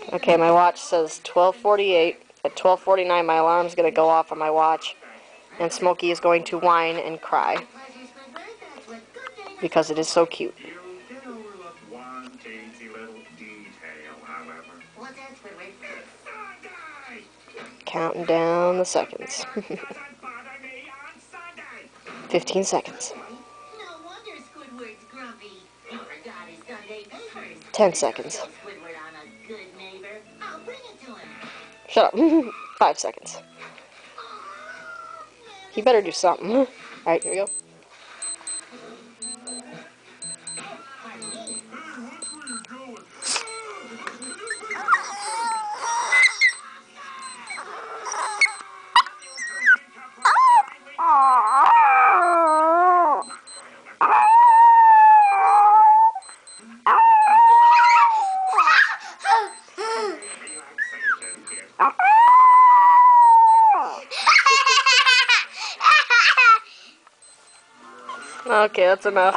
Okay, my watch says 12:48. At 12:49, my alarm's going to go off on my watch, and Smokey is going to whine and cry because it is so cute. Counting down the seconds. 15 seconds. 10 seconds. Shut up. 5 seconds. He better do something. Alright, here we go. Okay, that's enough.